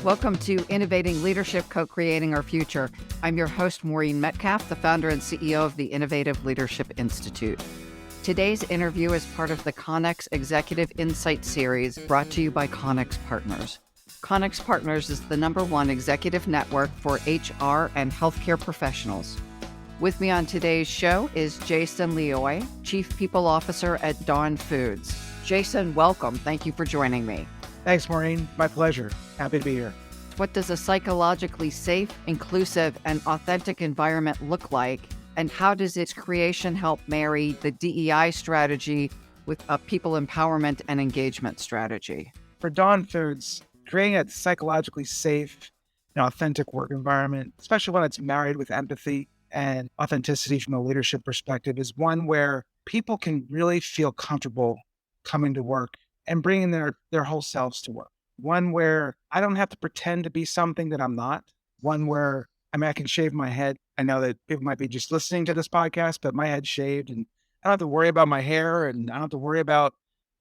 Welcome to Innovating Leadership, Co-Creating Our Future. I'm your host, Maureen Metcalf, the founder and CEO of the Innovative Leadership Institute. Today's interview is part of the Connex Executive Insight Series brought to you by Connex Partners. Connex Partners is the #1 executive network for HR and healthcare professionals. With me on today's show is Jason Lioy, Chief People Officer at Dawn Foods. Jason, welcome. Thank you for joining me. Thanks, Maureen. My pleasure. Happy to be here. What does a psychologically safe, inclusive, and authentic environment look like? And how does its creation help marry the DEI strategy with a people empowerment and engagement strategy? For Dawn Foods, creating a psychologically safe and authentic work environment, especially one that's married with empathy and authenticity from a leadership perspective, is one where people can really feel comfortable coming to work and bringing their whole selves to work. One where I don't have to pretend to be something that I'm not. One where, I can shave my head. I know that people might be just listening to this podcast, but my head's shaved and I don't have to worry about my hair, and I don't have to worry about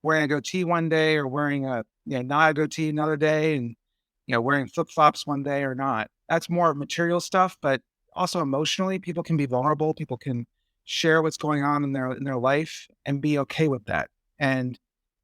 wearing a goatee one day or wearing not a goatee another day, and wearing flip-flops one day or not. That's more material stuff, but also emotionally, people can be vulnerable. People can share what's going on in their life and be okay with that. And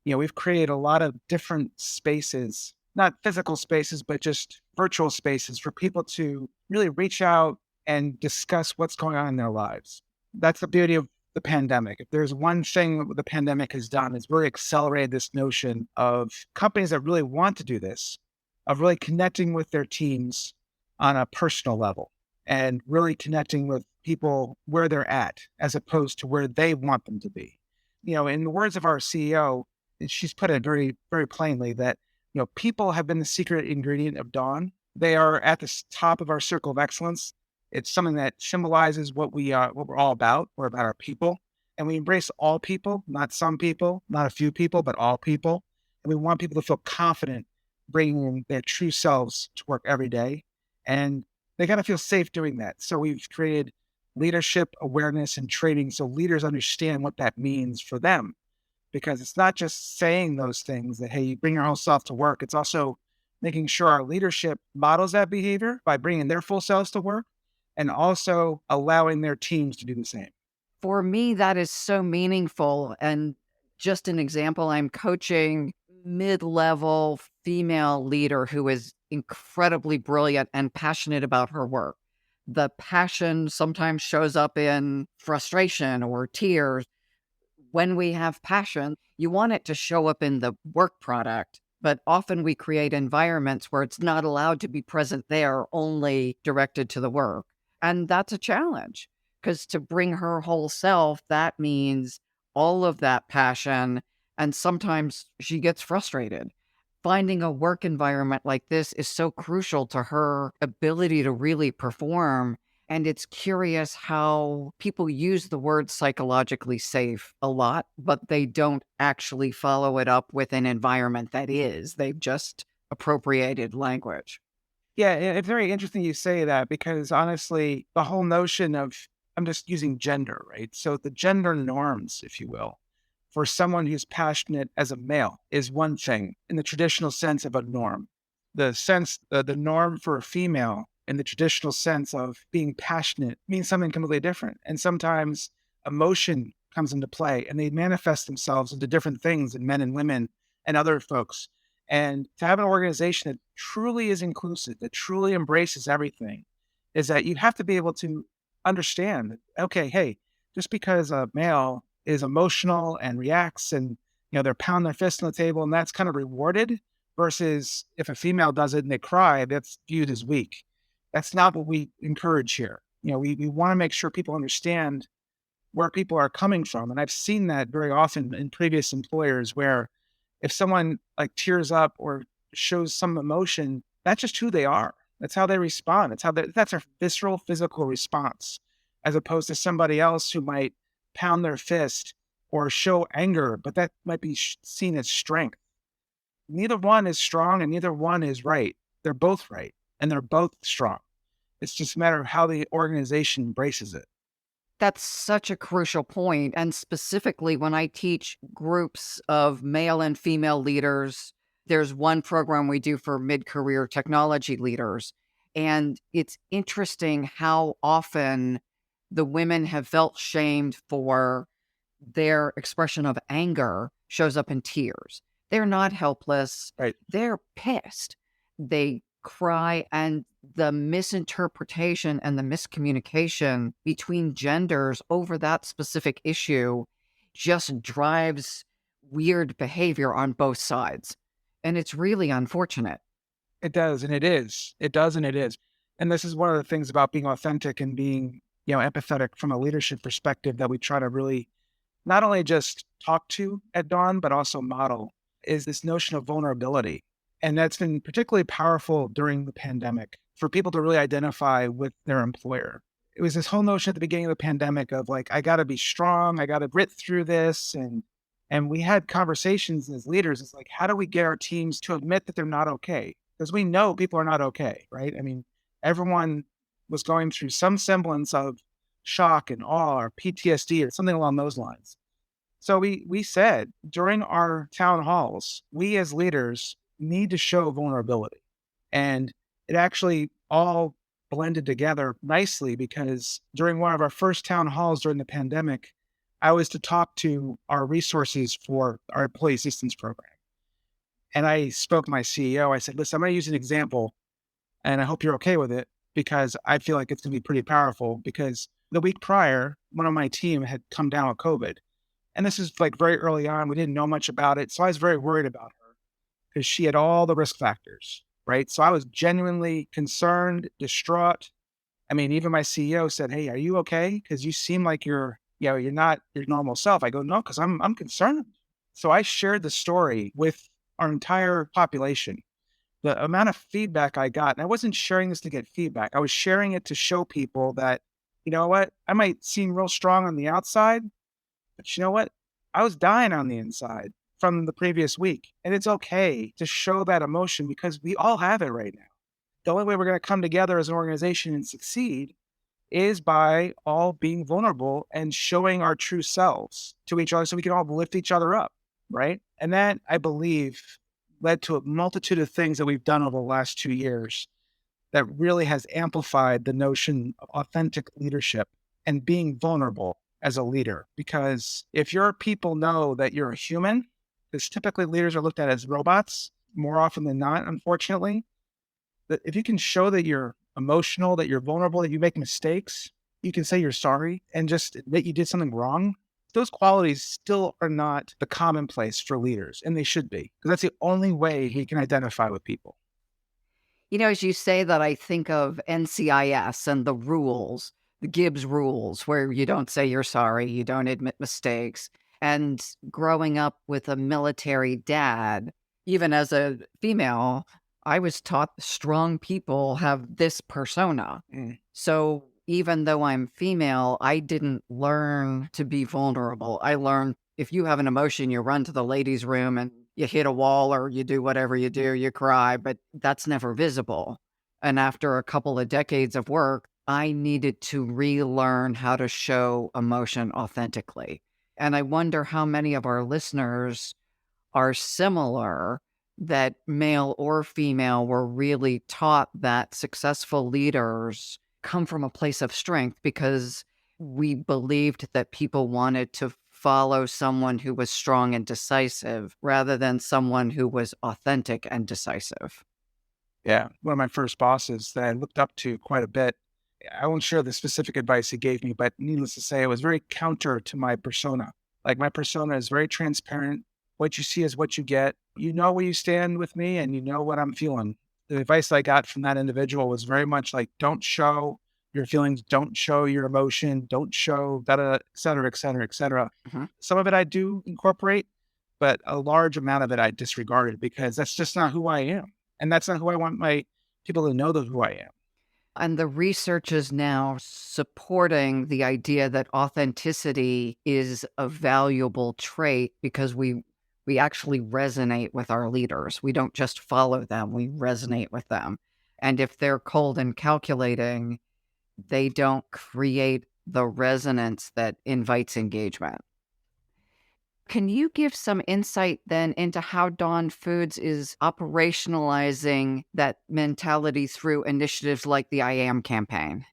we've created a lot of different spaces, not physical spaces, but just virtual spaces for people to really reach out and discuss what's going on in their lives. That's the beauty of the pandemic. If there's one thing that the pandemic has done, is really accelerated this notion of companies that really want to do this, of really connecting with their teams on a personal level and really connecting with people where they're at, as opposed to where they want them to be. In the words of our CEO, she's put it very, very plainly that, people have been the secret ingredient of Dawn. They are at the top of our circle of excellence. It's something that symbolizes what we're all about. We're about our people, and we embrace all people, not some people, not a few people, but all people. And we want people to feel confident bringing their true selves to work every day. And they got to feel safe doing that. So we've created leadership awareness and training so leaders understand what that means for them. Because it's not just saying those things that, hey, you bring your whole self to work. It's also making sure our leadership models that behavior by bringing their full selves to work and also allowing their teams to do the same. For me, that is so meaningful. And just an example, I'm coaching mid-level female leader who is incredibly brilliant and passionate about her work. The passion sometimes shows up in frustration or tears. When we have passion, you want it to show up in the work product, but often we create environments where it's not allowed to be present there, only directed to the work. And that's a challenge, because to bring her whole self, that means all of that passion, and sometimes she gets frustrated. Finding a work environment like this is so crucial to her ability to really perform. And it's curious how people use the word psychologically safe a lot, but they don't actually follow it up with an environment that is. They've just appropriated language. Yeah, it's very interesting you say that, because honestly, the whole notion of, I'm just using gender, right? So the gender norms, if you will, for someone who's passionate as a male is one thing in the traditional sense of a norm. The norm for a female in the traditional sense of being passionate means something completely different. And sometimes emotion comes into play and they manifest themselves into different things in men and women and other folks. And to have an organization that truly is inclusive, that truly embraces everything, is that you have to be able to understand that, okay, hey, just because a male is emotional and reacts and, they're pounding their fist on the table and that's kind of rewarded, versus if a female does it and they cry, that's viewed as weak. That's not what we encourage here. We want to make sure people understand where people are coming from. And I've seen that very often in previous employers where if someone like tears up or shows some emotion, that's just who they are. That's how they respond. That's their visceral physical response, as opposed to somebody else who might pound their fist or show anger, but that might be seen as strength. Neither one is strong and neither one is right. They're both right. And they're both strong. It's just a matter of how the organization embraces it. That's such a crucial point. And specifically when I teach groups of male and female leaders There's one program we do for mid-career technology leaders, and it's interesting how often the women have felt shamed for their expression of anger shows up in tears. They're not helpless. Right. They're pissed. They cry, and the misinterpretation and the miscommunication between genders over that specific issue just drives weird behavior on both sides. And it's really unfortunate. It does, and it is. It does, and it is. And this is one of the things about being authentic and being, empathetic from a leadership perspective that we try to really not only just talk to at Dawn, but also model is this notion of vulnerability. And that's been particularly powerful during the pandemic for people to really identify with their employer. It was this whole notion at the beginning of the pandemic of like, I got to be strong, I got to grit through this. And we had conversations as leaders. It's like, how do we get our teams to admit that they're not okay? Because we know people are not okay, right? I mean, everyone was going through some semblance of shock and awe or PTSD or something along those lines. So we said during our town halls, we as leaders need to show vulnerability. And it actually all blended together nicely because during one of our first town halls during the pandemic, I was to talk to our resources for our employee assistance program. And I spoke to my CEO. I said, listen, I'm going to use an example and I hope you're okay with it because I feel like it's going to be pretty powerful because the week prior, one of my team had come down with COVID. And this is like very early on. We didn't know much about it. So I was very worried about her because she had all the risk factors, right? So I was genuinely concerned, distraught. I mean, even my CEO said, hey, are you okay? Because you seem like you're not your normal self. I go, no, because I'm concerned. So I shared the story with our entire population. The amount of feedback I got, and I wasn't sharing this to get feedback. I was sharing it to show people that, you know what, I might seem real strong on the outside, but you know what? I was dying on the inside from the previous week. And it's okay to show that emotion because we all have it right now. The only way we're going to come together as an organization and succeed is by all being vulnerable and showing our true selves to each other so we can all lift each other up. Right. And that, I believe, led to a multitude of things that we've done over the last 2 years that really has amplified the notion of authentic leadership and being vulnerable as a leader. Because if your people know that you're a human, because typically leaders are looked at as robots more often than not, unfortunately, that if you can show that you're emotional, that you're vulnerable, that you make mistakes, you can say you're sorry and just admit you did something wrong. Those qualities still are not the commonplace for leaders, and they should be, because that's the only way we can identify with people. As you say that, I think of NCIS and the rules, the Gibbs rules, where you don't say you're sorry, you don't admit mistakes. And growing up with a military dad, even as a female, I was taught strong people have this persona. So even though I'm female, I didn't learn to be vulnerable. I learned if you have an emotion, you run to the ladies' room and you hit a wall or you do whatever you do, you cry, but that's never visible. And after a couple of decades of work, I needed to relearn how to show emotion authentically. And I wonder how many of our listeners are similar, that male or female were really taught that successful leaders come from a place of strength because we believed that people wanted to follow someone who was strong and decisive rather than someone who was authentic and decisive. Yeah. One of my first bosses that I looked up to quite a bit. I won't share the specific advice he gave me, but needless to say, it was very counter to my persona. Like my persona is very transparent. What you see is what you get. You know where you stand with me and you know what I'm feeling. The advice I got from that individual was very much like, don't show your feelings, don't show your emotion, don't show da da, et cetera, et cetera, et cetera. Mhm. Some of it I do incorporate, but a large amount of it I disregarded because that's just not who I am. And that's not who I want my people to know that who I am. And the research is now supporting the idea that authenticity is a valuable trait because we actually resonate with our leaders. We don't just follow them, we resonate with them. And if they're cold and calculating, they don't create the resonance that invites engagement. Can you give some insight then into how Dawn Foods is operationalizing that mentality through initiatives like the I Am campaign?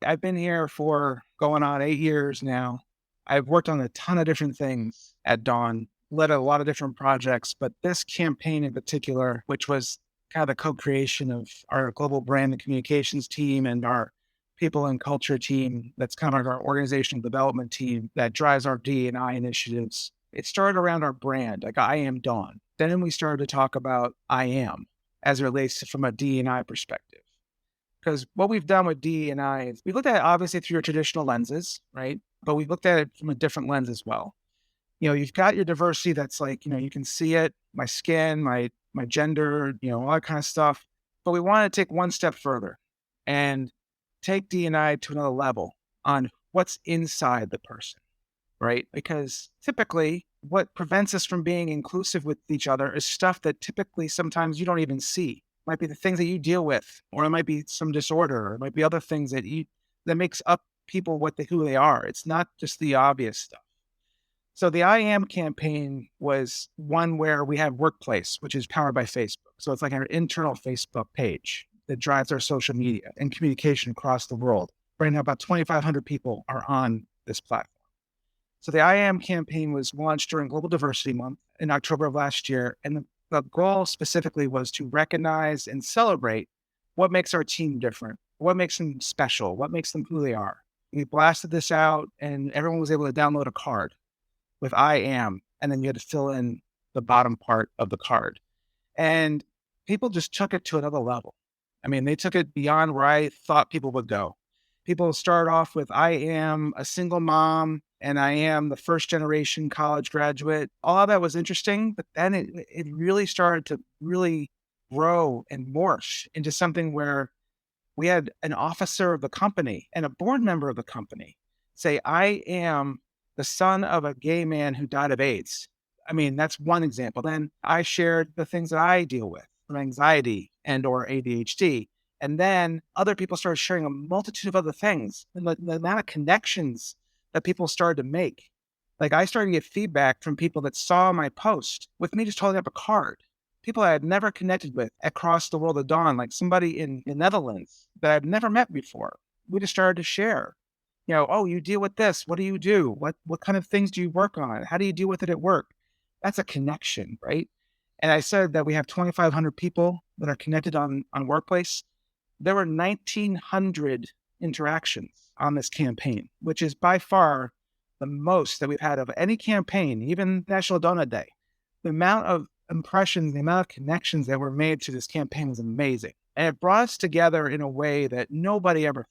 I've been here for going on 8 years now. I've worked on a ton of different things at Dawn, led a lot of different projects, but this campaign in particular, which was kind of the co-creation of our global brand and communications team and our people and culture team, that's kind of like our organizational development team that drives our D&I initiatives. It started around our brand, like I am Dawn. Then we started to talk about I am as it relates to from a D&I perspective. Because what we've done with DE&I is we looked at it obviously through your traditional lenses, right? But we've looked at it from a different lens as well. You've got your diversity that's like, you can see it, my skin, my gender, all that kind of stuff. But we want to take one step further and take D&I to another level on what's inside the person, right? Because typically what prevents us from being inclusive with each other is stuff that typically sometimes you don't even see. Might be the things that you deal with, or it might be some disorder, or it might be other things that makes up people who they are. It's not just the obvious stuff. So the I Am campaign was one where we have Workplace, which is powered by Facebook. So it's like our internal Facebook page that drives our social media and communication across the world. Right now, about 2,500 people are on this platform. So the I Am campaign was launched during Global Diversity Month in October of last year. And the goal specifically was to recognize and celebrate what makes our team different, what makes them special, what makes them who they are. We blasted this out and everyone was able to download a card with I am, and then you had to fill in the bottom part of the card. And people just took it to another level. I mean, they took it beyond where I thought people would go. People start off with I am a single mom and I am the first generation college graduate. All of that was interesting, but then it really started to really grow and morph into something where we had an officer of the company and a board member of the company say, I am the son of a gay man who died of AIDS. I mean, that's one example. Then I shared the things that I deal with, from anxiety and or ADHD. And then other people started sharing a multitude of other things. And the amount of connections that people started to make. Like I started to get feedback from people that saw my post with me just holding up a card. People I had never connected with across the world of Dawn, like somebody in the Netherlands that I've never met before. We just started to share. Oh, you deal with this. What do you do? What kind of things do you work on? How do you deal with it at work? That's a connection, right? And I said that we have 2,500 people that are connected on Workplace. There were 1,900 interactions on this campaign, which is by far the most that we've had of any campaign, even National Donut Day. The amount of impressions, the amount of connections that were made to this campaign was amazing. And it brought us together in a way that nobody ever thought.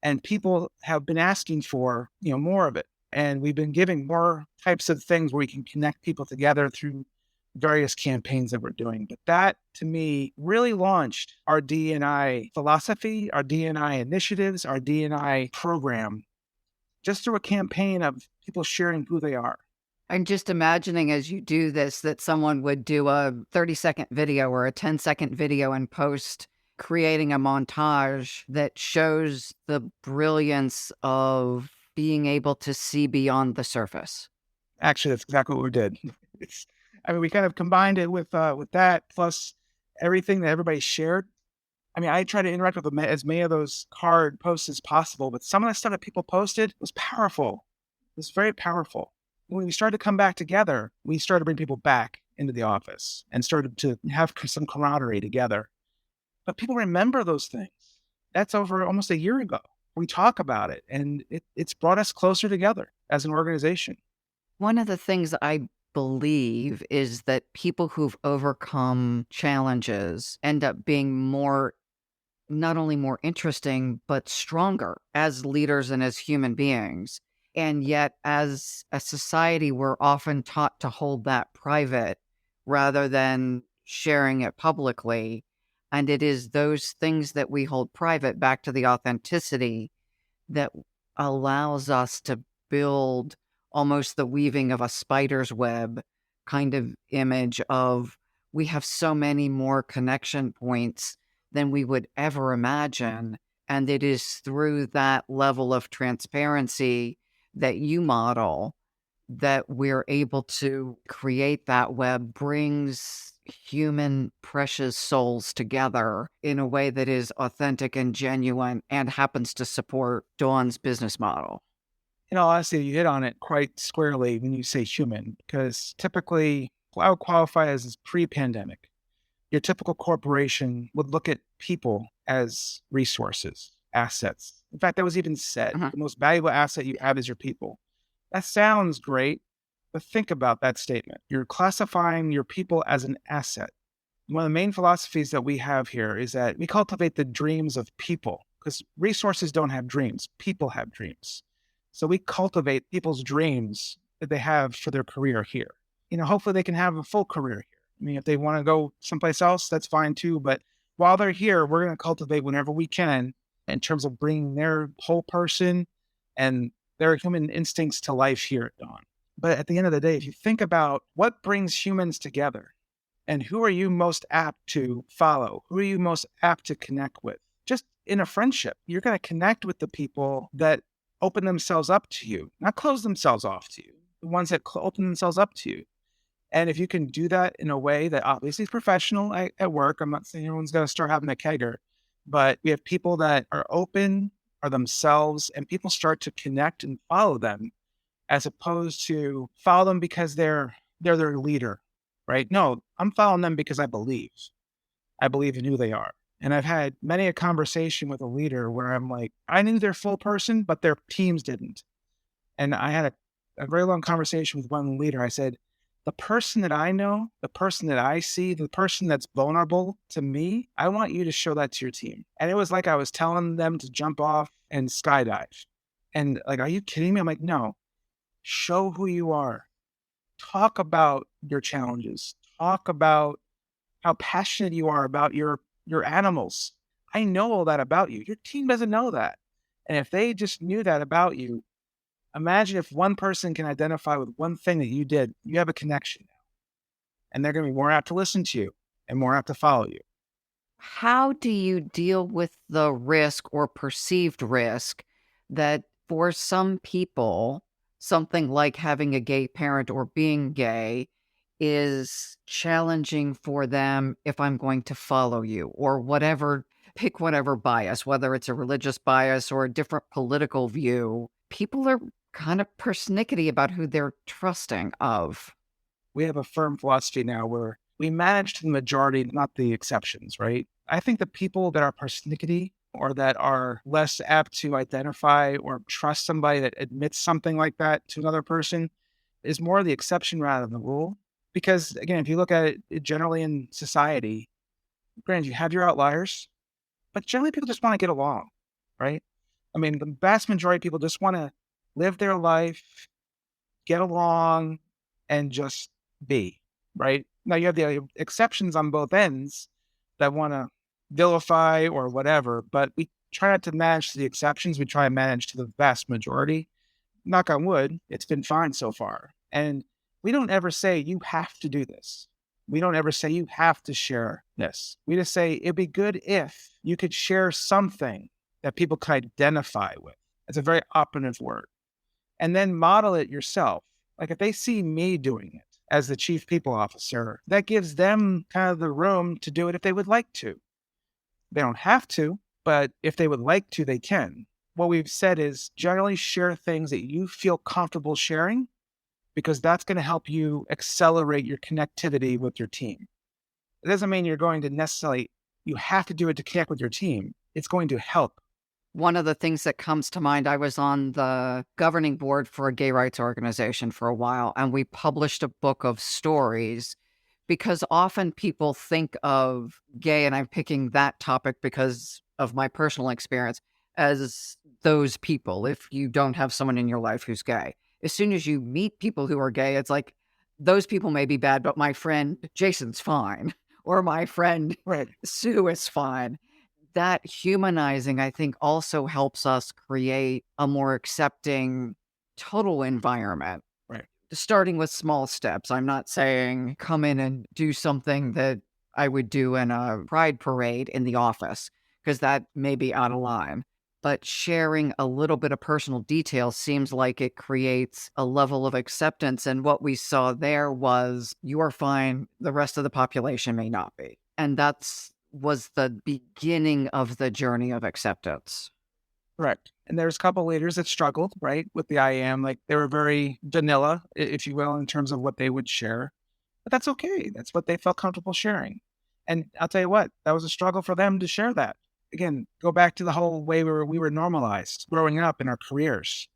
And people have been asking for, more of it. And we've been giving more types of things where we can connect people together through various campaigns that we're doing. But that, to me, really launched our D&I philosophy, our D&I initiatives, our D&I program, just through a campaign of people sharing who they are. I'm just imagining as you do this that someone would do a 30-second video or a 10-second video and post, creating a montage that shows the brilliance of being able to see beyond the surface. Actually, that's exactly what we did. We kind of combined it with that, plus everything that everybody shared. I try to interact with as many of those card posts as possible, but some of the stuff that people posted was powerful. It was very powerful. When we started to come back together, we started to bring people back into the office and started to have some camaraderie together. But people remember those things. That's over almost a year ago. We talk about it, and it's brought us closer together as an organization. One of the things I believe is that people who've overcome challenges end up being not only more interesting, but stronger as leaders and as human beings. And yet, as a society, we're often taught to hold that private rather than sharing it publicly. And it is those things that we hold private, back to the authenticity, that allows us to build almost the weaving of a spider's web kind of image of we have so many more connection points than we would ever imagine. And it is through that level of transparency that you model that we're able to create that web brings human precious souls together in a way that is authentic and genuine and happens to support Dawn's business model. In all honesty, you hit on it quite squarely when you say human, because typically I would qualify as pre-pandemic. Your typical corporation would look at people as resources, assets. In fact, that was even said, Mhm. the most valuable asset you have is your people. That sounds great, but think about that statement. You're classifying your people as an asset. One of the main philosophies that we have here is that we cultivate the dreams of people because resources don't have dreams, people have dreams. So we cultivate people's dreams that they have for their career here. Hopefully they can have a full career here. I mean, if they want to go someplace else, that's fine too. But while they're here, we're going to cultivate whenever we can in terms of bringing their whole person and their human instincts to life here at Dawn. But at the end of the day, if you think about what brings humans together, and who are you most apt to follow? Who are you most apt to connect with? Just in a friendship, you're going to connect with the people that open themselves up to you, not close themselves off to you, the ones that open themselves up to you. And if you can do that in a way that obviously is professional at work, I'm not saying everyone's going to start having a kegger, but we have people that are open, are themselves, and people start to connect and follow them as opposed to follow them because they're their leader, right? No, I'm following them because I believe. I believe in who they are. And I've had many a conversation with a leader where I'm like, I knew their full person, but their teams didn't. And I had a very long conversation with one leader. I said, the person that I know, the person that I see, the person that's vulnerable to me, I want you to show that to your team. And it was like I was telling them to jump off and skydive. And like, are you kidding me? I'm like, no, show who you are. Talk about your challenges. Talk about how passionate you are about your animals. I know all that about you. Your team doesn't know that. And if they just knew that about you, imagine if one person can identify with one thing that you did, you have a connection now. And they're going to be more apt to listen to you and more apt to follow you. How do you deal with the risk or perceived risk that for some people, something like having a gay parent or being gay is challenging for them if I'm going to follow you or whatever, pick whatever bias, whether it's a religious bias or a different political view? People are kind of persnickety about who they're trusting of. We have a firm philosophy now where we manage to the majority, not the exceptions, right? I think the people that are persnickety or that are less apt to identify or trust somebody that admits something like that to another person is more the exception rather than the rule. Because again, if you look at it generally in society, granted, you have your outliers, but generally people just want to get along, right? I mean, the vast majority of people just want to live their life, get along, and just be, right? Now you have the exceptions on both ends that want to vilify or whatever, but we try not to manage to the exceptions. We try and manage to the vast majority. Knock on wood, it's been fine so far. And we don't ever say you have to do this. We don't ever say you have to share this. We just say it'd be good if you could share something that people could identify with. It's a very operative word. And then model it yourself. Like if they see me doing it as the chief people officer, that gives them kind of the room to do it if they would like to. They don't have to, but if they would like to, they can. What we've said is generally share things that you feel comfortable sharing because that's going to help you accelerate your connectivity with your team. It doesn't mean you're going to necessarily, you have to do it to connect with your team. It's going to help. One of the things that comes to mind, I was on the governing board for a gay rights organization for a while, and we published a book of stories because often people think of gay, and I'm picking that topic because of my personal experience, as those people. If you don't have someone in your life who's gay, as soon as you meet people who are gay, it's like, those people may be bad, but my friend Jason's fine, or my friend Right. Sue is fine. That humanizing, I think, also helps us create a more accepting total environment, Right. starting with small steps. I'm not saying come in and do something that I would do in a pride parade in the office, because that may be out of line. but sharing a little bit of personal detail seems like it creates a level of acceptance. And what we saw there was you are fine, the rest of the population may not be. And that's was the beginning of the journey of acceptance. Correct. And there's a couple leaders that struggled, right, with the I am. Like they were very vanilla, if you will, in terms of what they would share. But that's okay. That's what they felt comfortable sharing. And I'll tell you what, that was a struggle for them to share that. Again, go back to the whole way we were normalized growing up in our careers.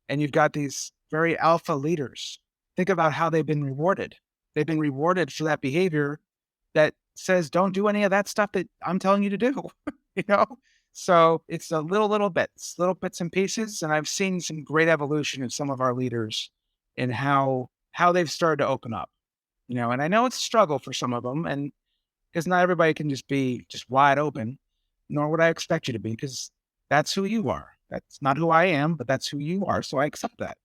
And you've got these very alpha leaders. Think about how they've been rewarded. They've been rewarded for that behavior that says, don't do any of that stuff that I'm telling you to do, you know? So it's a little bits and pieces. And I've seen some great evolution in some of our leaders in how they've started to open up, and I know it's a struggle for some of them. And because not everybody can just be just wide open, nor would I expect you to be, because that's who you are. That's not who I am, but that's who you are. So I accept that.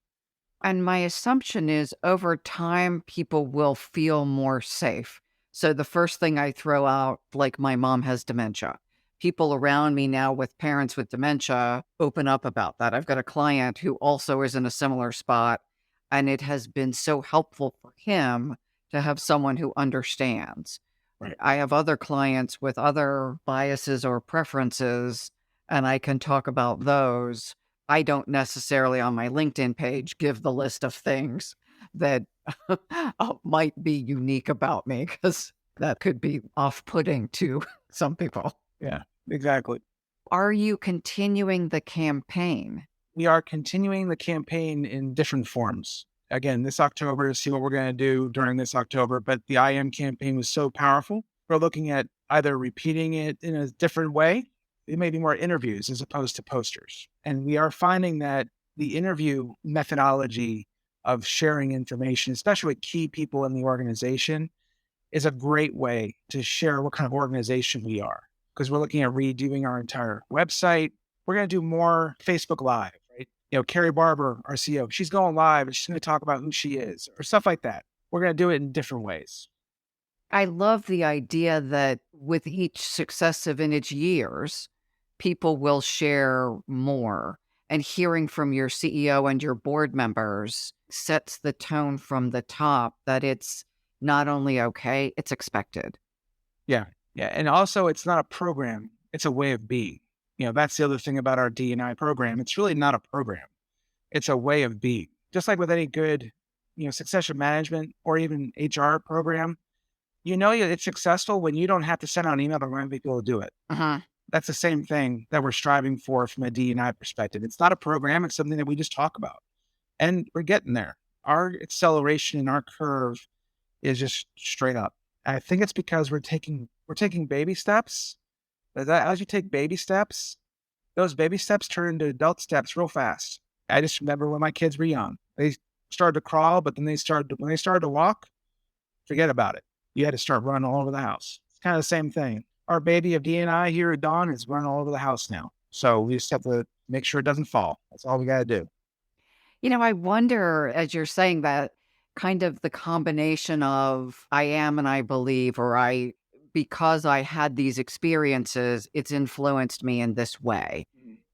And my assumption is over time, people will feel more safe. So the first thing I throw out, like my mom has dementia. People around me now with parents with dementia open up about that. I've got a client who also is in a similar spot, and it has been so helpful for him to have someone who understands. Right. I have other clients with other biases or preferences, and I can talk about those. I don't necessarily on my LinkedIn page give the list of things that might be unique about me because that could be off putting to some people. Yeah, exactly. Are you continuing the campaign? We are continuing the campaign in different forms. Again, this October, see what we're going to do during this October. But the I am campaign was so powerful. We're looking at either repeating it in a different way. It may be more interviews as opposed to posters. And we are finding that the interview methodology of sharing information, especially with key people in the organization, is a great way to share what kind of organization we are. Because we're looking at redoing our entire website. We're going to do more Facebook Live, right? Carrie Barber, our CEO, she's going live and she's going to talk about who she is or stuff like that. We're going to do it in different ways. I love the idea that with each successive in its years, people will share more. And hearing from your CEO and your board members sets the tone from the top that it's not only okay, it's expected. Yeah. Yeah. And also, it's not a program, it's a way of being. That's the other thing about our D&I program. It's really not a program, it's a way of being. Just like with any good, succession management or even HR program, it's successful when you don't have to send out an email to remind people to do it. Uh-huh. That's the same thing that we're striving for from a D&I perspective. It's not a program. It's something that we just talk about. And we're getting there. Our acceleration and our curve is just straight up. I think it's because we're taking baby steps. As you take baby steps, those baby steps turn into adult steps real fast. I just remember when my kids were young. They started to crawl, but then when they started to walk, forget about it. You had to start running all over the house. It's kind of the same thing. Our baby of D&I here at Dawn is running all over the house now. So we just have to make sure it doesn't fall. That's all we got to do. I wonder, as you're saying that, kind of the combination of I am and I believe, or because I had these experiences, it's influenced me in this way.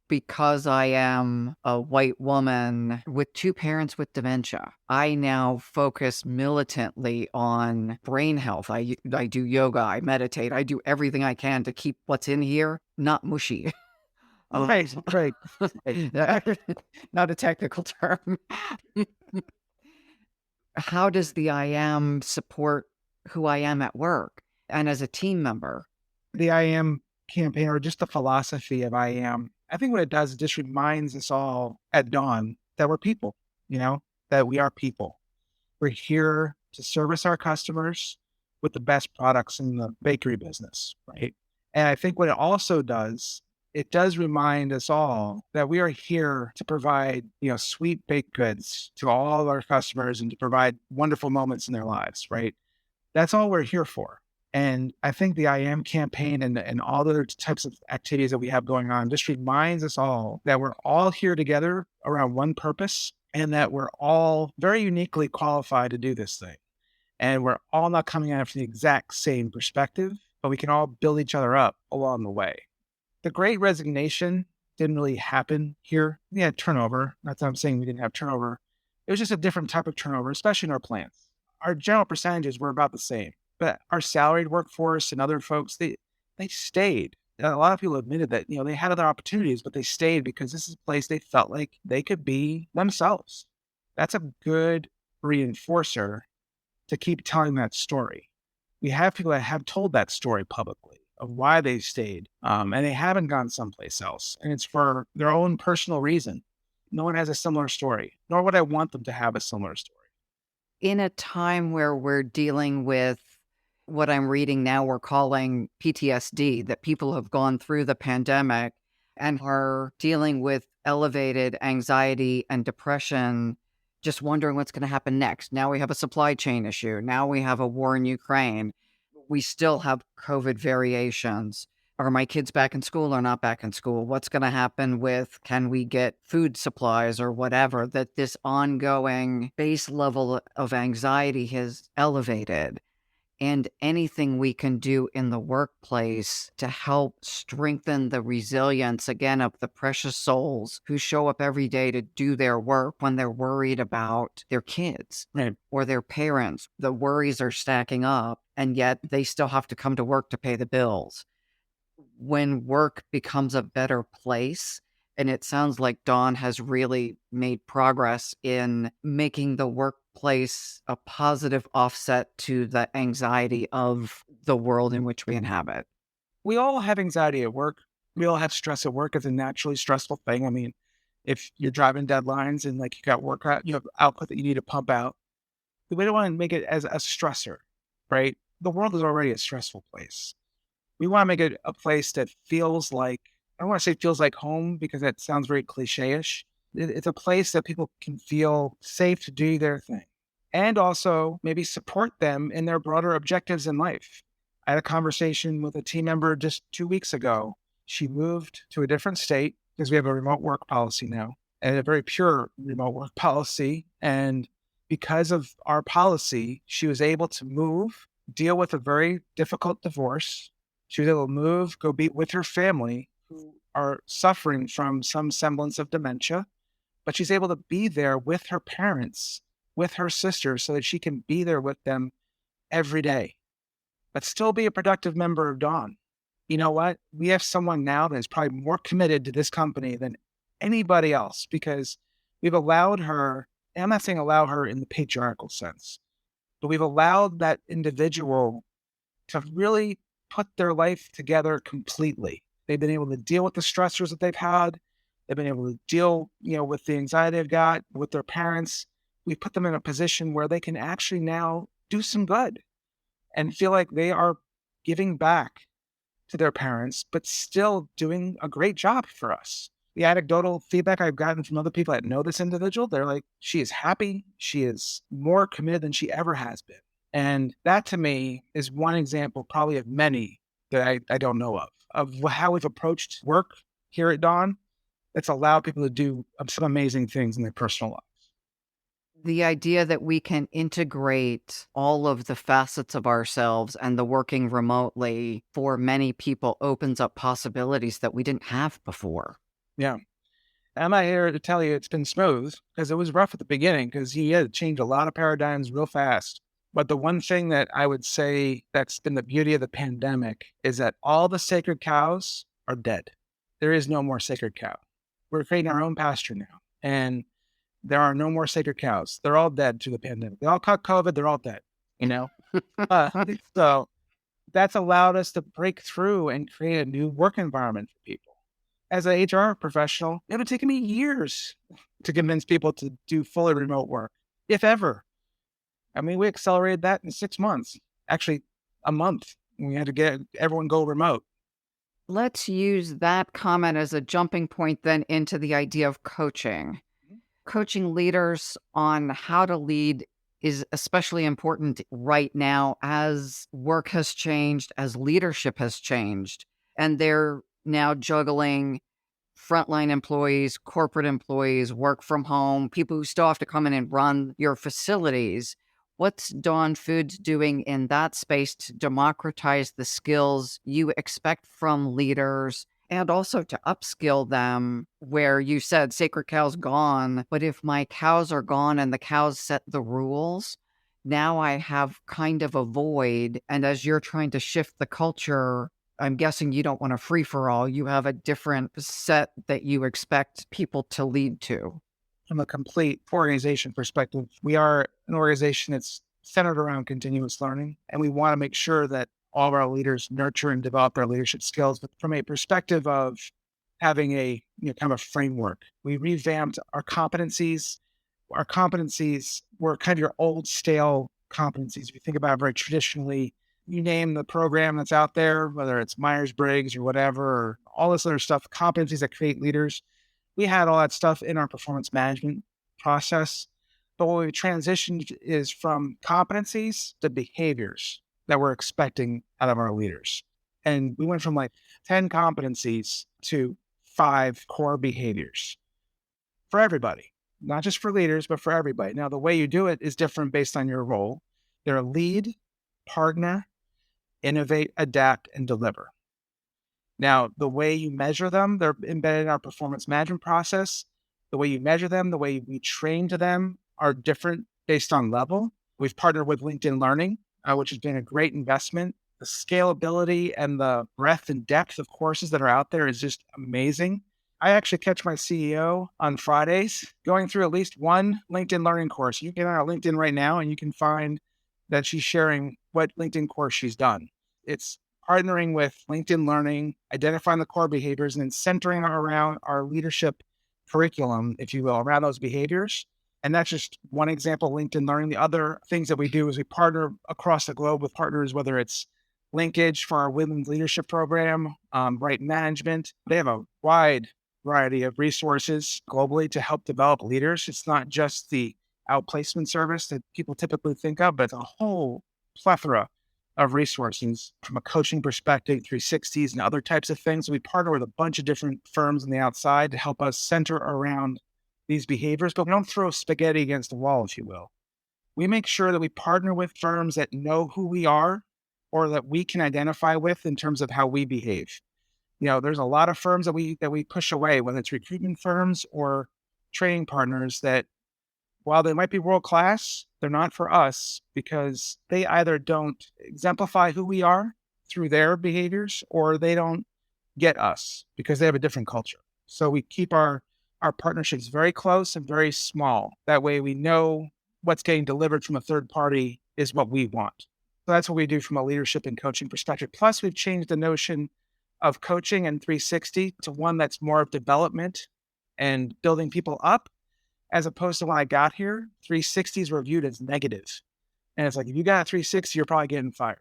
Because I am a white woman with two parents with dementia, I now focus militantly on brain health. I do yoga, I meditate, I do everything I can to keep what's in here not mushy. Right. Not a technical term. How does the I am support who I am at work and as a team member? The I am campaign, or just the philosophy of I am, I think what it does, it just reminds us all at Dawn that we're people, that we are people. We're here to service our customers with the best products in the bakery business, right? And I think what it also does, it does remind us all that we are here to provide, sweet baked goods to all of our customers and to provide wonderful moments in their lives, right? That's all we're here for. And I think the I am campaign and all the other types of activities that we have going on just reminds us all that we're all here together around one purpose and that we're all very uniquely qualified to do this thing. And we're all not coming at it from the exact same perspective, but we can all build each other up along the way. The Great Resignation didn't really happen here. We had turnover. Not that I'm saying we didn't have turnover. It was just a different type of turnover, especially in our plants. Our general percentages were about the same, but our salaried workforce and other folks, they stayed. A lot of people admitted that, they had other opportunities, but they stayed because this is a place they felt like they could be themselves. That's a good reinforcer to keep telling that story. We have people that have told that story publicly of why they stayed, and they haven't gone someplace else. And it's for their own personal reason. No one has a similar story, nor would I want them to have a similar story. In a time where we're dealing with what I'm reading now, we're calling PTSD, that people have gone through the pandemic and are dealing with elevated anxiety and depression, just wondering what's going to happen next. Now we have a supply chain issue. Now we have a war in Ukraine. We still have COVID variations. Are my kids back in school or not back in school? What's going to happen with, can we get food supplies or whatever? That this ongoing base level of anxiety has elevated. And anything we can do in the workplace to help strengthen the resilience, again, of the precious souls who show up every day to do their work when they're worried about their kids Right. or their parents. The worries are stacking up, and yet they still have to come to work to pay the bills. When work becomes a better place, and it sounds like Dawn has really made progress in making the workplace a positive offset to the anxiety of the world in which we inhabit. We all have anxiety at work. We all have stress at work. It's a naturally stressful thing. I mean, if you're driving deadlines and like you got work out, you have output that you need to pump out, we don't want to make it as a stressor, right? The world is already a stressful place. We want to make it a place that feels like, I don't want to say feels like home because that sounds very cliche-ish. It's a place that people can feel safe to do their thing and also maybe support them in their broader objectives in life. I had a conversation with a team member just 2 weeks ago. She moved to a different state because we have a remote work policy now, and a very pure remote work policy. And because of our policy, she was able to move, deal with a very difficult divorce. She was able to move, go be with her family who are suffering from some semblance of dementia, but she's able to be there with her parents, with her sisters, so that she can be there with them every day, but still be a productive member of Dawn. You know what? We have someone now that is probably more committed to this company than anybody else because we've allowed her, and I'm not saying allow her in the patriarchal sense, but we've allowed that individual to really put their life together completely. They've been able to deal with the stressors that they've had. They've been able to deal, with the anxiety they've got with their parents. We put them in a position where they can actually now do some good and feel like they are giving back to their parents, but still doing a great job for us. The anecdotal feedback I've gotten from other people that know this individual, they're like, she is happy. She is more committed than she ever has been. And that to me is one example, probably of many that I don't know of how we've approached work here at Dawn that's allowed people to do some amazing things in their personal lives. The idea that we can integrate all of the facets of ourselves and the working remotely for many people opens up possibilities that we didn't have before. Yeah. I'm not here to tell you it's been smooth because it was rough at the beginning because he had changed a lot of paradigms real fast. But the one thing that I would say that's been the beauty of the pandemic is that all the sacred cows are dead. There is no more sacred cow. We're creating our own pasture now. And there are no more sacred cows. They're all dead to the pandemic. They all caught COVID. They're all dead, you know? So that's allowed us to break through and create a new work environment for people. As an HR professional, it would take me years to convince people to do fully remote work, if ever. I mean, we accelerated that in 6 months, actually a month. We had to get everyone go remote. Let's use that comment as a jumping point then into the idea of coaching. Coaching leaders on how to lead is especially important right now as work has changed, as leadership has changed, and they're now juggling frontline employees, corporate employees, work from home, people who still have to come in and run your facilities. What's Dawn Foods doing in that space to democratize the skills you expect from leaders And also to upskill them where you said sacred cow's gone, but if my cows are gone and the cows set the rules, now I have kind of a void. And as you're trying to shift the culture, I'm guessing you don't want a free for all. You have a different set that you expect people to lead to. From a complete organization perspective, we are an organization that's centered around continuous learning, and we want to make sure that all of our leaders nurture and develop their leadership skills. But from a perspective of having a kind of a framework, we revamped our competencies. Our competencies were kind of your old stale competencies. If you think about it very traditionally, you name the program that's out there, whether it's Myers-Briggs or whatever, or all this other stuff, competencies that create leaders. We had all that stuff in our performance management process. But what we transitioned is from competencies to behaviors that we're expecting out of our leaders. And we went from like 10 competencies to 5 core behaviors for everybody, not just for leaders, but for everybody. Now, the way you do it is different based on your role. They're lead, partner, innovate, adapt, and deliver. Now, the way you measure them, they're embedded in our performance management process. The way you measure them, the way we train to them are different based on level. We've partnered with LinkedIn Learning, which has been a great investment. The scalability and the breadth and depth of courses that are out there is just amazing. I actually catch my CEO on Fridays going through at least one LinkedIn Learning course. You get on our LinkedIn right now and you can find that she's sharing what LinkedIn course she's done. It's partnering with LinkedIn Learning, identifying the core behaviors, and then centering around our leadership curriculum, if you will, around those behaviors. And that's just one example, LinkedIn Learning. The other things that we do is we partner across the globe with partners, whether it's Linkage for our women's leadership program, Right Management. They have a wide variety of resources globally to help develop leaders. It's not just the outplacement service that people typically think of, but it's a whole plethora of resources from a coaching perspective, 360s and other types of things. We partner with a bunch of different firms on the outside to help us center around these behaviors, but we don't throw spaghetti against the wall, if you will. We make sure that we partner with firms that know who we are or that we can identify with in terms of how we behave. There's a lot of firms that we push away, whether it's recruitment firms or training partners that, while they might be world-class, they're not for us because they either don't exemplify who we are through their behaviors or they don't get us because they have a different culture. So we keep our partnerships very close and very small. That way we know what's getting delivered from a third party is what we want. So that's what we do from a leadership and coaching perspective. Plus, we've changed the notion of coaching and 360 to one that's more of development and building people up. As opposed to when I got here, 360s were viewed as negative. And it's like, if you got a 360, you're probably getting fired,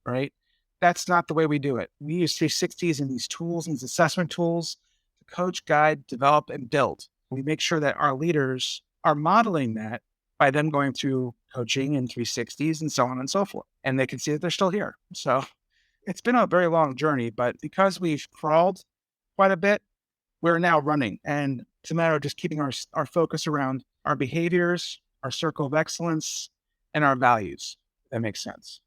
right? That's not the way we do it. We use 360s and these tools and these assessment tools to coach, guide, develop, and build. We make sure that our leaders are modeling that by them going through coaching and 360s and so on and so forth. And they can see that they're still here. So it's been a very long journey, but because we've crawled quite a bit, we're now running. And it's a matter of just keeping our focus around our behaviors, our circle of excellence, and our values. If that makes sense.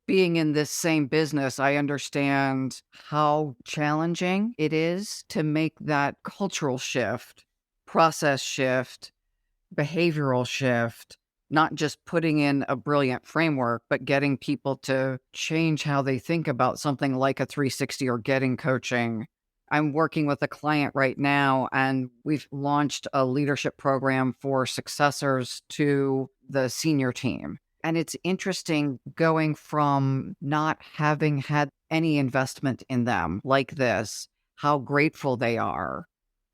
Being in this same business, I understand how challenging it is to make that cultural shift, process shift, behavioral shift, not just putting in a brilliant framework, but getting people to change how they think about something like a 360 or getting coaching. I'm working with a client right now, and we've launched a leadership program for successors to the senior team. And it's interesting going from not having had any investment in them like this, how grateful they are,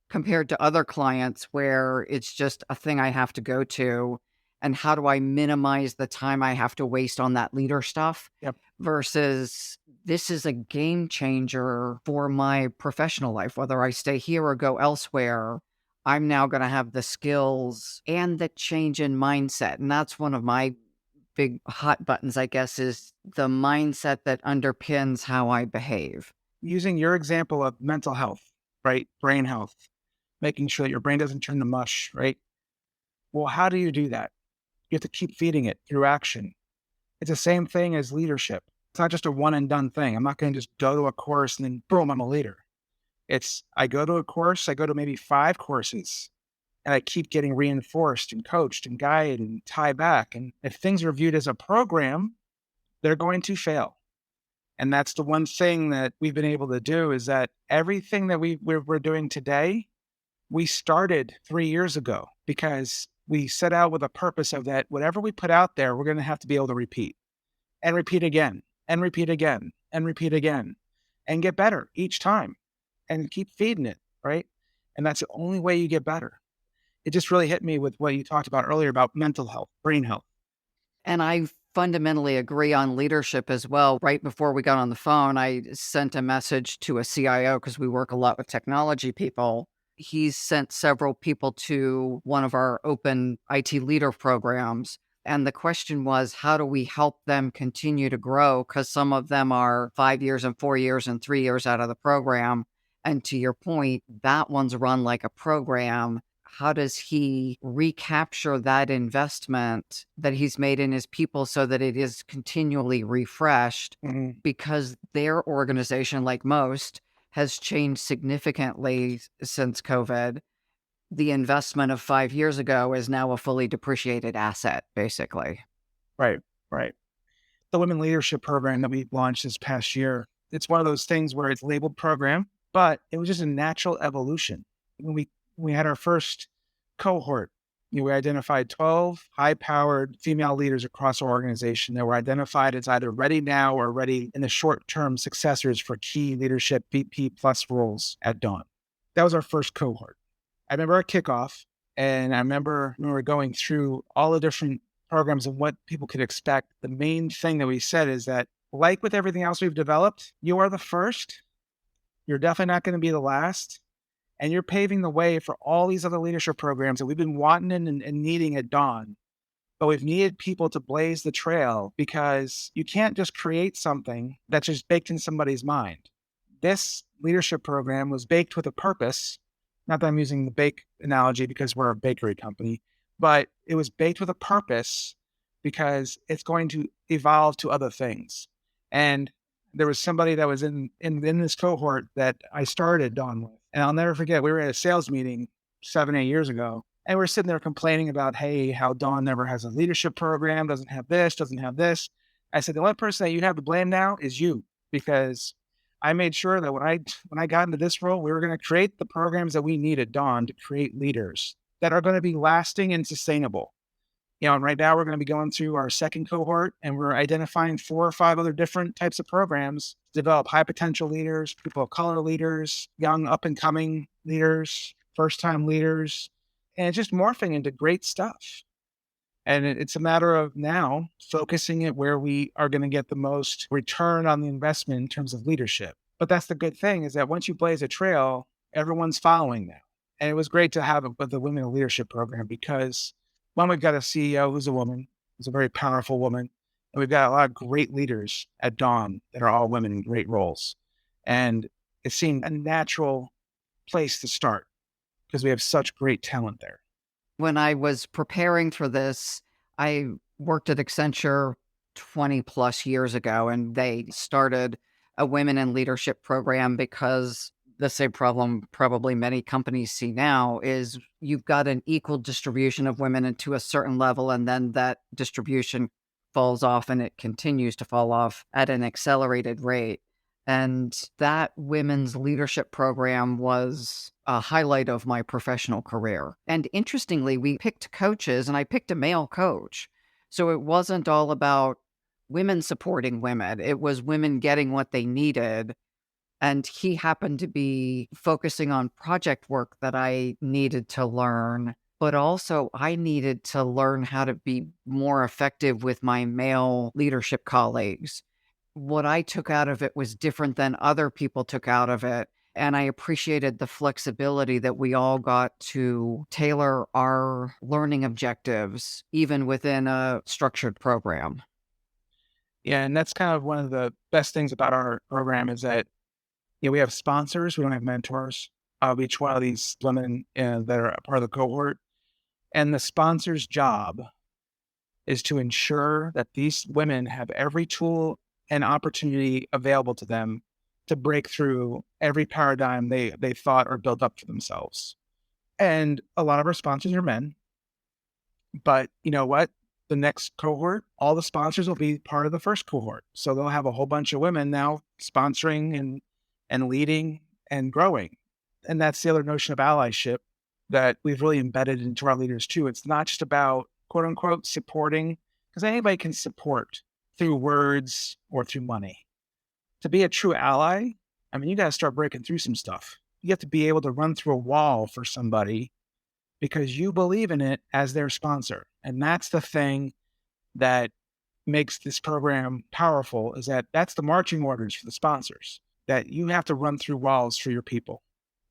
compared to other clients where it's just a thing I have to go to. And how do I minimize the time I have to waste on that leader stuff? Yep. Versus this is a game changer for my professional life, whether I stay here or go elsewhere. I'm now going to have the skills and the change in mindset. And that's one of my big hot buttons, I guess, is the mindset that underpins how I behave. Using your example of mental health, right? Brain health, making sure that your brain doesn't turn to mush, right? Well, how do you do that? You have to keep feeding it through action. It's the same thing as leadership. It's not just a one and done thing. I'm not going to just go to a course and then boom, I'm a leader. I go to a course, I go to maybe 5 courses, and I keep getting reinforced and coached and guided and tie back. And if things are viewed as a program, they're going to fail. And that's the one thing that we've been able to do is that everything that we're doing today, we started 3 years ago because we set out with a purpose of that whatever we put out there, we're going to have to be able to repeat and repeat again and repeat again and repeat again and get better each time and keep feeding it, right? And that's the only way you get better. It just really hit me with what you talked about earlier about mental health, brain health. And I fundamentally agree on leadership as well. Right before we got on the phone, I sent a message to a CIO because we work a lot with technology people. He's sent several people to one of our open IT leader programs. And the question was, how do we help them continue to grow? Because some of them are 5 years and 4 years and 3 years out of the program. And to your point, that one's run like a program. How does he recapture that investment that he's made in his people so that it is continually refreshed? Mhm. Because their organization, like most, has changed significantly since COVID. The investment of 5 years ago is now a fully depreciated asset, basically. Right, right. The women leadership program that we launched this past year, it's one of those things where it's labeled program, but it was just a natural evolution. When we had our first cohort, we identified 12 high-powered female leaders across our organization that were identified as either ready now or ready in the short-term successors for key leadership VP plus roles at Dawn. That was our first cohort. I remember our kickoff, and I remember when we were going through all the different programs and what people could expect. The main thing that we said is that, like with everything else we've developed, you are the first. You're definitely not going to be the last. And you're paving the way for all these other leadership programs that we've been wanting and needing at Dawn. But we've needed people to blaze the trail because you can't just create something that's just baked in somebody's mind. This leadership program was baked with a purpose. Not that I'm using the bake analogy because we're a bakery company, but it was baked with a purpose because it's going to evolve to other things. And there was somebody that was in this cohort that I started on with. And I'll never forget, we were at a sales meeting 7, 8 years ago. And we're sitting there complaining about, hey, how Dawn never has a leadership program, doesn't have this, doesn't have this. I said, the only person that you have to blame now is you, because I made sure that when I got into this role, we were going to create the programs that we need at Dawn to create leaders that are going to be lasting and sustainable. And right now we're going to be going through our second cohort and we're identifying 4 or 5 other different types of programs to develop high potential leaders, people of color leaders, young up and coming leaders, first time leaders, and it's just morphing into great stuff. And it's a matter of now focusing it where we are going to get the most return on the investment in terms of leadership. But that's the good thing is that once you blaze a trail, everyone's following now. And it was great to have it with the Women in Leadership program because one, we've got a CEO who's a woman, who's a very powerful woman. And we've got a lot of great leaders at Dawn that are all women in great roles. And it seemed a natural place to start because we have such great talent there. When I was preparing for this, I worked at Accenture 20 plus years ago, and they started a women in leadership program because the same problem probably many companies see now is you've got an equal distribution of women into a certain level, and then that distribution falls off and it continues to fall off at an accelerated rate. And that women's leadership program was a highlight of my professional career. And interestingly, we picked coaches, and I picked a male coach. So it wasn't all about women supporting women, it was women getting what they needed. And he happened to be focusing on project work that I needed to learn. But also, I needed to learn how to be more effective with my male leadership colleagues. What I took out of it was different than other people took out of it. And I appreciated the flexibility that we all got to tailor our learning objectives, even within a structured program. Yeah, and that's kind of one of the best things about our program is that we have sponsors. We don't have mentors of each one of these women that are a part of the cohort. And the sponsor's job is to ensure that these women have every tool and opportunity available to them to break through every paradigm they thought or built up for themselves. And a lot of our sponsors are men, but you know what? The next cohort, all the sponsors will be part of the first cohort. So they'll have a whole bunch of women now sponsoring and leading and growing. And that's the other notion of allyship that we've really embedded into our leaders too. It's not just about quote unquote supporting, because anybody can support through words or through money. To be a true ally, I mean, you got to start breaking through some stuff. You have to be able to run through a wall for somebody because you believe in it as their sponsor. And that's the thing that makes this program powerful, is that that's the marching orders for the sponsors, that you have to run through walls for your people.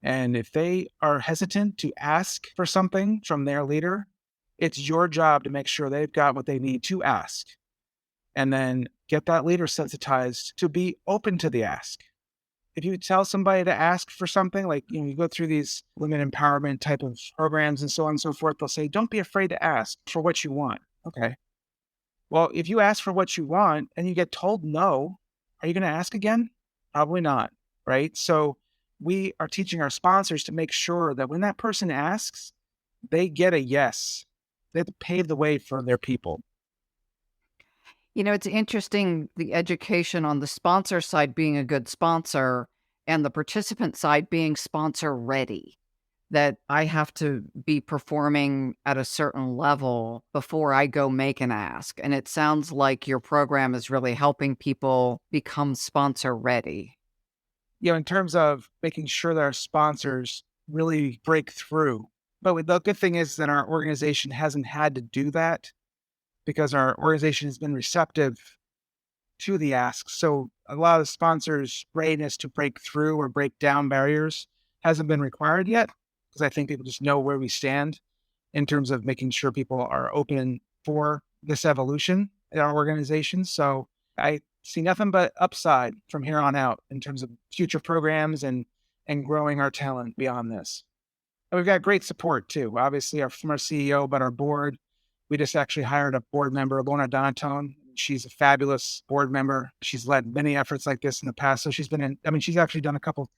And if they are hesitant to ask for something from their leader, it's your job to make sure they've got what they need to ask, and then get that leader sensitized to be open to the ask. If you tell somebody to ask for something, like, you go through these women empowerment type of programs and so on and so forth, they'll say, don't be afraid to ask for what you want. Okay. Well, if you ask for what you want and you get told no, are you going to ask again? Probably not. Right. So we are teaching our sponsors to make sure that when that person asks, they get a yes. They have to pave the way for their people. It's interesting, the education on the sponsor side being a good sponsor and the participant side being sponsor ready, that I have to be performing at a certain level before I go make an ask. And it sounds like your program is really helping people become sponsor ready. In terms of making sure that our sponsors really break through. But the good thing is that our organization hasn't had to do that because our organization has been receptive to the ask. So a lot of the sponsors' readiness to break through or break down barriers hasn't been required yet, because I think people just know where we stand in terms of making sure people are open for this evolution in our organization. So I see nothing but upside from here on out in terms of future programs and growing our talent beyond this. And we've got great support too. Obviously, from our CEO, but our board. We just actually hired a board member, Lorna Donatone. She's a fabulous board member. She's led many efforts like this in the past. So she's actually done a couple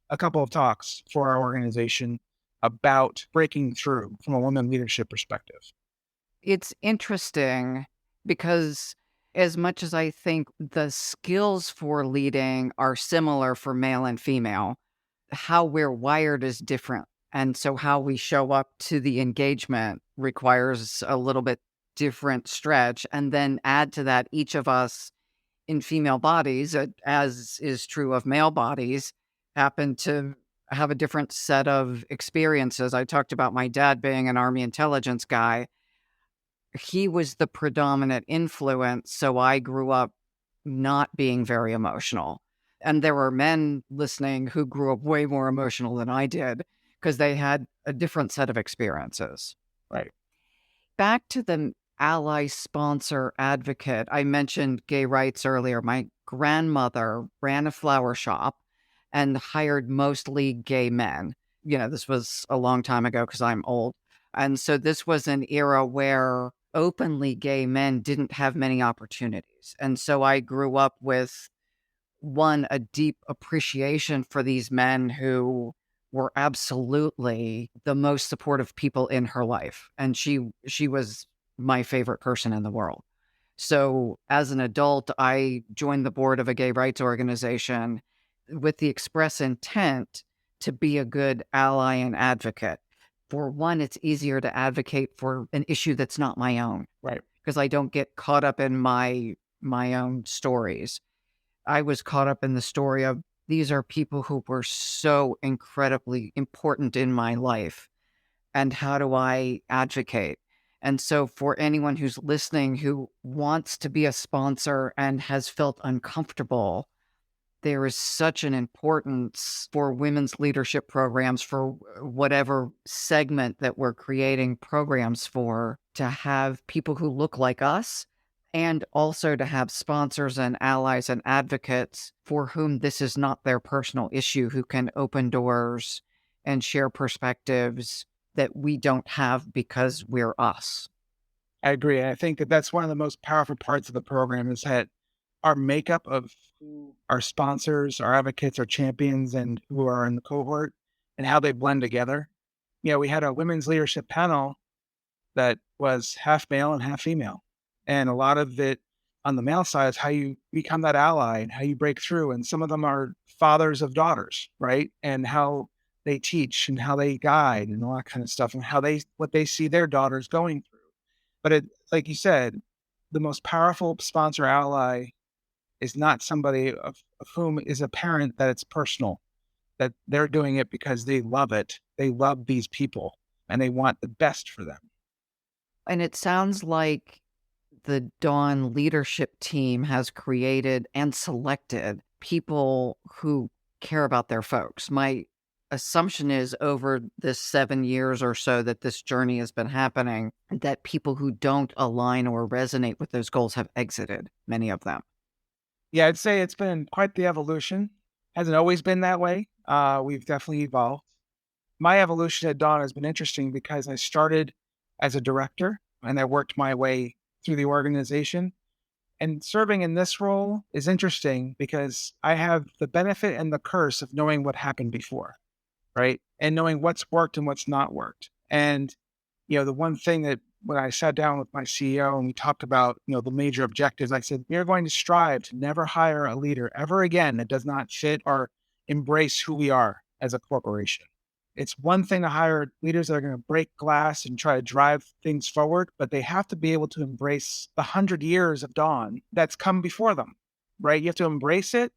of talks for our organization about breaking through from a women leadership perspective. It's interesting because as much as I think the skills for leading are similar for male and female, how we're wired is different. And so how we show up to the engagement requires a little bit different stretch. And then add to that, each of us in female bodies, as is true of male bodies, happen to have a different set of experiences. I talked about my dad being an Army intelligence guy. He was the predominant influence. So I grew up not being very emotional. And there were men listening who grew up way more emotional than I did because they had a different set of experiences. Right. Back to the ally, sponsor, advocate. I mentioned gay rights earlier. My grandmother ran a flower shop and hired mostly gay men. This was a long time ago because I'm old. And so this was an era where openly gay men didn't have many opportunities. And so I grew up with a deep appreciation for these men who were absolutely the most supportive people in her life. And she was my favorite person in the world. So as an adult, I joined the board of a gay rights organization with the express intent to be a good ally and advocate. For one, it's easier to advocate for an issue that's not my own. Right. Because I don't get caught up in my own stories. I was caught up in the story of these are people who were so incredibly important in my life. And how do I advocate? And so for anyone who's listening who wants to be a sponsor and has felt uncomfortable, there is such an importance for women's leadership programs, for whatever segment that we're creating programs for, to have people who look like us, and also to have sponsors and allies and advocates for whom this is not their personal issue, who can open doors and share perspectives that we don't have because we're us. I agree. I think that that's one of the most powerful parts of the program, is that our makeup of who our sponsors, our advocates, our champions, and who are in the cohort and how they blend together. We had a women's leadership panel that was half male and half female. And a lot of it on the male side is how you become that ally and how you break through. And some of them are fathers of daughters, right? And how they teach and how they guide and all that kind of stuff and what they see their daughters going through. But like you said, the most powerful sponsor ally is not somebody of whom is apparent that it's personal, that they're doing it because they love it. They love these people and they want the best for them. And it sounds like the Dawn leadership team has created and selected people who care about their folks. My assumption is over this 7 years or so that this journey has been happening, that people who don't align or resonate with those goals have exited, many of them. Yeah, I'd say it's been quite the evolution. Hasn't always been that way. We've definitely evolved. My evolution at Dawn has been interesting because I started as a director and I worked my way through the organization. And serving in this role is interesting because I have the benefit and the curse of knowing what happened before, right? And knowing what's worked and what's not worked. And, the one thing that when I sat down with my CEO and we talked about, the major objectives, I said, we are going to strive to never hire a leader ever again that does not fit or embrace who we are as a corporation. It's one thing to hire leaders that are going to break glass and try to drive things forward, but they have to be able to embrace the 100 years of Dawn that's come before them, right? You have to embrace it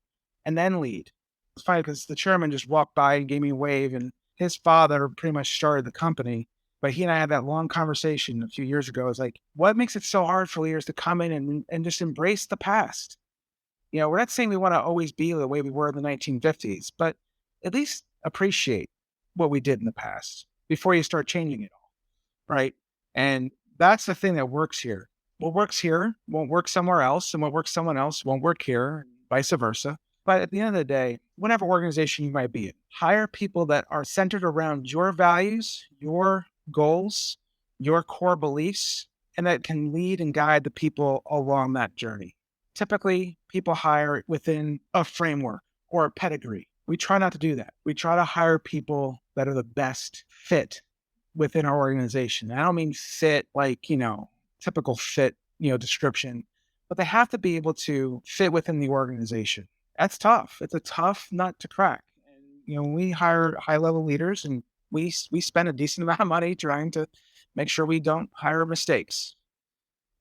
and then lead. It's funny because the chairman just walked by and gave me a wave, and his father pretty much started the company. But he and I had that long conversation a few years ago. It's like, what makes it so hard for leaders to come in and just embrace the past? We're not saying we want to always be the way we were in the 1950s, but at least appreciate what we did in the past before you start changing it all, right? And that's the thing that works here. What works here won't work somewhere else, and what works someone else won't work here, vice versa. But at the end of the day, whatever organization you might be in, hire people that are centered around your values, your goals, your core beliefs, and that can lead and guide the people along that journey. Typically, people hire within a framework or a pedigree. We try not to do that. We try to hire people that are the best fit within our organization. I don't mean fit like, typical fit, description, but they have to be able to fit within the organization. That's tough. It's a tough nut to crack. And, when we hire high level leaders and we spend a decent amount of money trying to make sure we don't hire mistakes.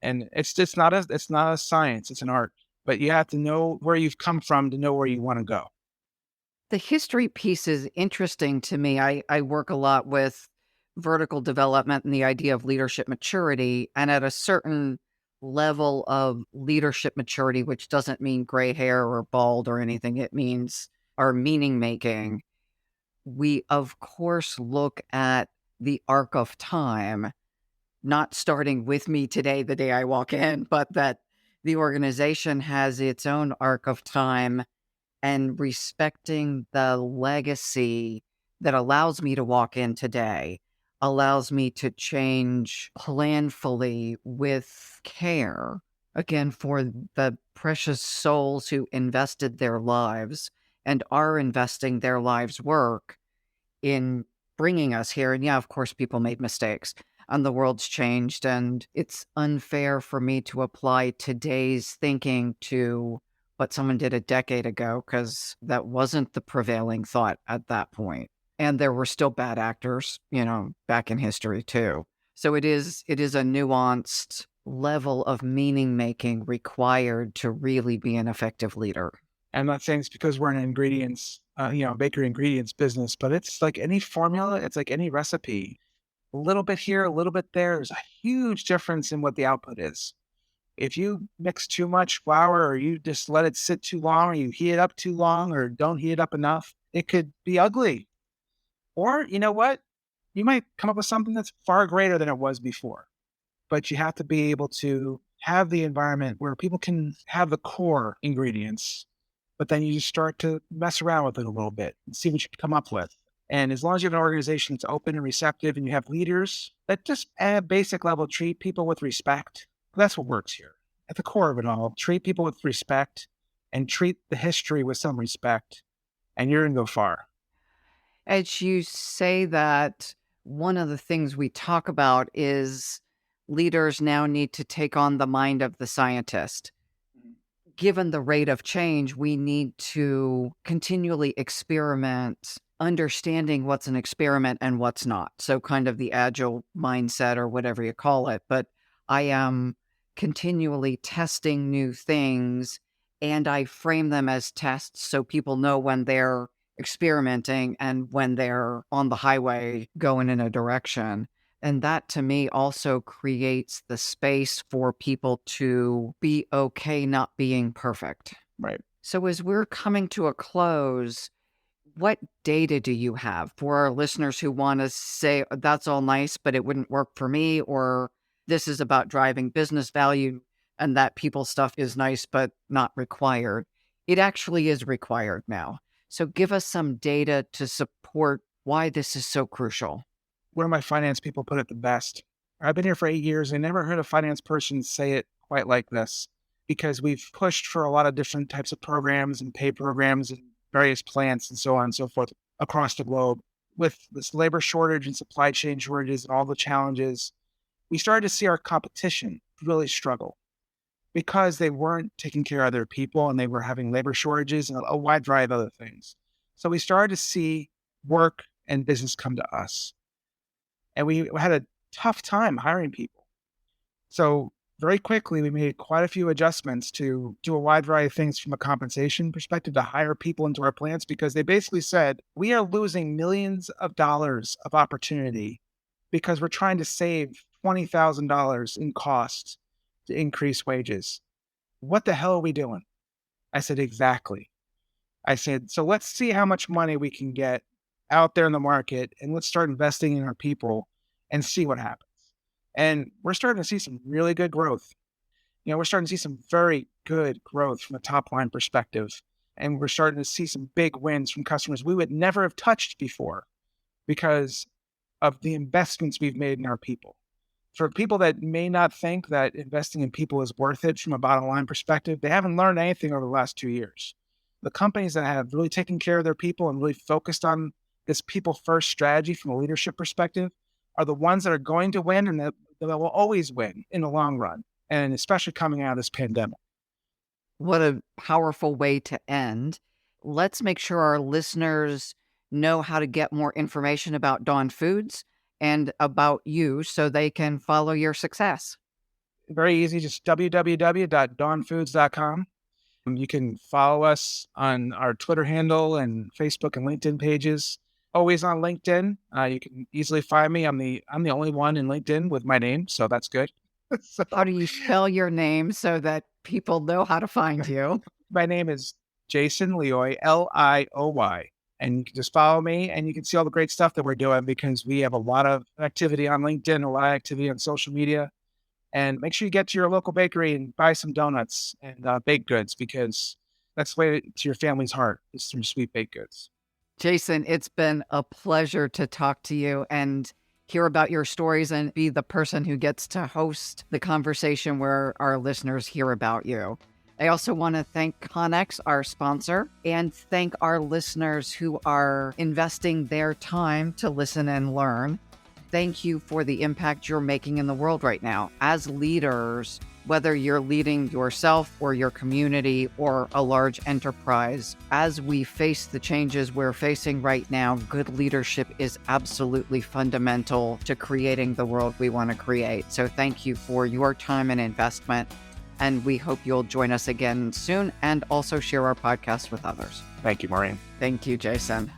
And it's not a science, it's an art, but you have to know where you've come from to know where you want to go. The history piece is interesting to me. I work a lot with vertical development and the idea of leadership maturity. And at a certain level of leadership maturity, which doesn't mean gray hair or bald or anything, it means our meaning making. We, of course, look at the arc of time, not starting with me today, the day I walk in, but that the organization has its own arc of time, and respecting the legacy that allows me to walk in today, allows me to change planfully with care, again, for the precious souls who invested their lives and are investing their lives' work in bringing us here. And yeah, of course, people made mistakes and the world's changed. And it's unfair for me to apply today's thinking to what someone did a decade ago, because that wasn't the prevailing thought at that point. And there were still bad actors, back in history too. So it is a nuanced level of meaning making required to really be an effective leader. I'm not saying it's because we're in ingredients, bakery ingredients business, but it's like any formula, it's like any recipe. A little bit here, a little bit there. There's a huge difference in what the output is. If you mix too much flour or you just let it sit too long or you heat it up too long or don't heat it up enough, it could be ugly. Or, you know what? You might come up with something that's far greater than it was before. But you have to be able to have the environment where people can have the core ingredients, but then you start to mess around with it a little bit and see what you can come up with. And as long as you have an organization that's open and receptive and you have leaders that just at a basic level treat people with respect, that's what works here. At the core of it all, treat people with respect and treat the history with some respect, and you're going to go far. As you say that, one of the things we talk about is leaders now need to take on the mind of the scientist. Given the rate of change, we need to continually experiment, understanding what's an experiment and what's not. So, kind of the agile mindset or whatever you call it. But I am continually testing new things, and I frame them as tests so people know when they're experimenting and when they're on the highway going in a direction. And that to me also creates the space for people to be okay not being perfect. Right. So, as we're coming to a close, what data do you have for our listeners who want to say, that's all nice, but it wouldn't work for me, or this is about driving business value and that people stuff is nice, but not required? It actually is required now. So, give us some data to support why this is so crucial. One of my finance people put it the best. I've been here for 8 years and never heard a finance person say it quite like this, because we've pushed for a lot of different types of programs and pay programs and various plants and so on and so forth across the globe. With this labor shortage and supply chain shortages and all the challenges, we started to see our competition really struggle because they weren't taking care of their people and they were having labor shortages and a wide variety of other things. So we started to see work and business come to us. And we had a tough time hiring people. So very quickly, we made quite a few adjustments to do a wide variety of things from a compensation perspective to hire people into our plants, because they basically said, we are losing millions of dollars of opportunity because we're trying to save $20,000 in costs to increase wages. What the hell are we doing? I said, exactly. I said, so let's see how much money we can get out there in the market, and let's start investing in our people and see what happens. And we're starting to see some really good growth. We're starting to see some very good growth from a top line perspective. And we're starting to see some big wins from customers we would never have touched before because of the investments we've made in our people. For people that may not think that investing in people is worth it from a bottom line perspective, they haven't learned anything over the last 2 years. The companies that have really taken care of their people and really focused on this people first strategy from a leadership perspective are the ones that are going to win and that will always win in the long run, and especially coming out of this pandemic. What a powerful way to end. Let's make sure our listeners know how to get more information about Dawn Foods and about you so they can follow your success. Very easy, just www.dawnfoods.com. You can follow us on our Twitter handle and Facebook and LinkedIn pages. Always on LinkedIn. You can easily find me. I'm the only one in LinkedIn with my name, so that's good. So, How do you spell your name so that people know how to find you? my name is Jason Lioy, Lioy. And you can just follow me and you can see all the great stuff that we're doing, because we have a lot of activity on LinkedIn, a lot of activity on social media. And make sure you get to your local bakery and buy some donuts and baked goods, because that's the way to your family's heart, is through sweet baked goods. Jason, it's been a pleasure to talk to you and hear about your stories and be the person who gets to host the conversation where our listeners hear about you. I also want to thank Connex, our sponsor, and thank our listeners who are investing their time to listen and learn. Thank you for the impact you're making in the world right now. As leaders, whether you're leading yourself or your community or a large enterprise, as we face the changes we're facing right now, good leadership is absolutely fundamental to creating the world we want to create. So thank you for your time and investment. And we hope you'll join us again soon and also share our podcast with others. Thank you, Maureen. Thank you, Jason.